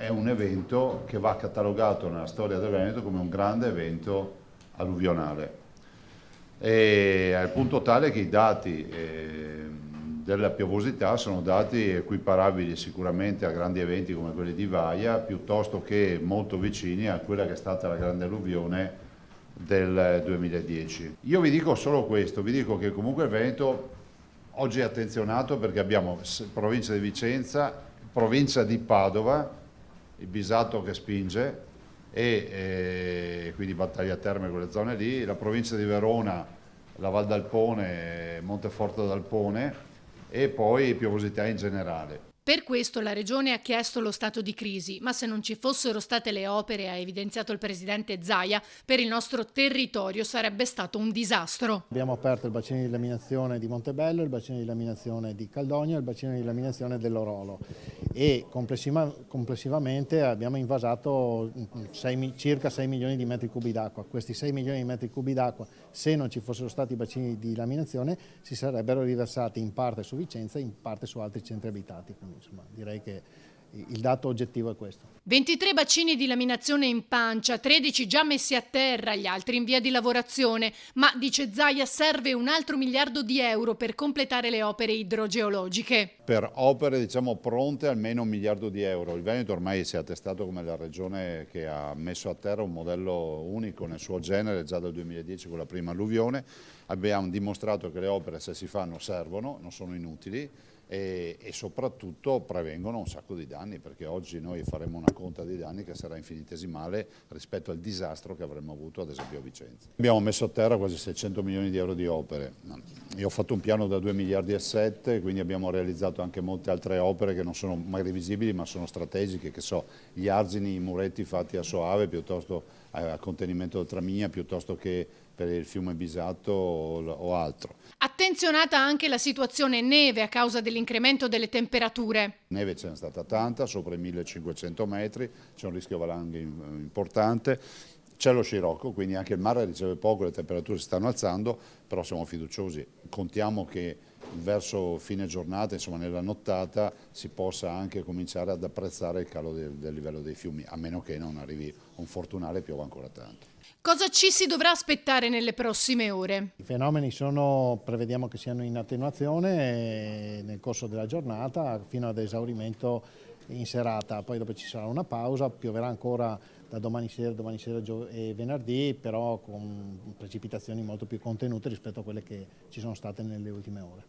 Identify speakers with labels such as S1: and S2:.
S1: È un evento che va catalogato nella storia del Veneto come un grande evento alluvionale, e al punto tale che i dati della piovosità sono dati equiparabili sicuramente a grandi eventi come quelli di Vaia, piuttosto che molto vicini a quella che è stata la grande alluvione del 2010. Io vi dico solo questo, vi dico che comunque il Veneto oggi è attenzionato perché abbiamo provincia di Vicenza, provincia di Padova, il Bisato che spinge, e quindi Battaglia Terme, quelle zone lì, la provincia di Verona, la Val d'Alpone, Monteforte d'Alpone, e poi piovosità in generale.
S2: Per questo la Regione ha chiesto lo stato di crisi, ma se non ci fossero state le opere, ha evidenziato il presidente Zaia, per il nostro territorio sarebbe stato un disastro.
S3: Abbiamo aperto il bacino di laminazione di Montebello, il bacino di laminazione di Caldogno e il bacino di laminazione dell'Orolo, e complessivamente abbiamo invasato circa 6 milioni di metri cubi d'acqua. Questi 6 milioni di metri cubi d'acqua, se non ci fossero stati i bacini di laminazione, si sarebbero riversati in parte su Vicenza e in parte su altri centri abitati. Quindi, insomma, direi che il dato oggettivo è questo.
S2: 23 bacini di laminazione in pancia, 13 già messi a terra, gli altri in via di lavorazione, ma dice Zaia serve un altro miliardo di euro per completare le opere idrogeologiche.
S1: Per opere diciamo pronte almeno 1 miliardo di euro. Il Veneto ormai si è attestato come la regione che ha messo a terra un modello unico nel suo genere già dal 2010 con la prima alluvione. Abbiamo dimostrato che le opere, se si fanno, servono, non sono inutili, e soprattutto prevengono un sacco di danni, perché oggi noi faremo una conta di danni che sarà infinitesimale rispetto al disastro che avremmo avuto ad esempio a Vicenza. Abbiamo messo a terra quasi 600 milioni di euro di opere. Io ho fatto un piano da 2 miliardi e 7, quindi abbiamo realizzato anche molte altre opere che non sono magari visibili ma sono strategiche, che so, gli argini, i muretti fatti a Soave, piuttosto a contenimento del Tramigna, piuttosto che per il fiume Bisato o altro.
S2: Attenzionata anche la situazione neve a causa dell'incremento delle temperature.
S1: Neve ce n'è stata tanta, sopra i 1500 metri, c'è un rischio valanghe importante. C'è lo scirocco, quindi anche il mare riceve poco, le temperature si stanno alzando, però siamo fiduciosi. Contiamo che verso fine giornata, insomma nella nottata, si possa anche cominciare ad apprezzare il calo del livello dei fiumi, a meno che non arrivi un fortunale e piova ancora tanto.
S2: Cosa ci si dovrà aspettare nelle prossime ore?
S3: I fenomeni prevediamo che siano in attenuazione nel corso della giornata fino ad esaurimento in serata, poi dopo ci sarà una pausa, pioverà ancora da domani sera e venerdì, però con precipitazioni molto più contenute rispetto a quelle che ci sono state nelle ultime ore.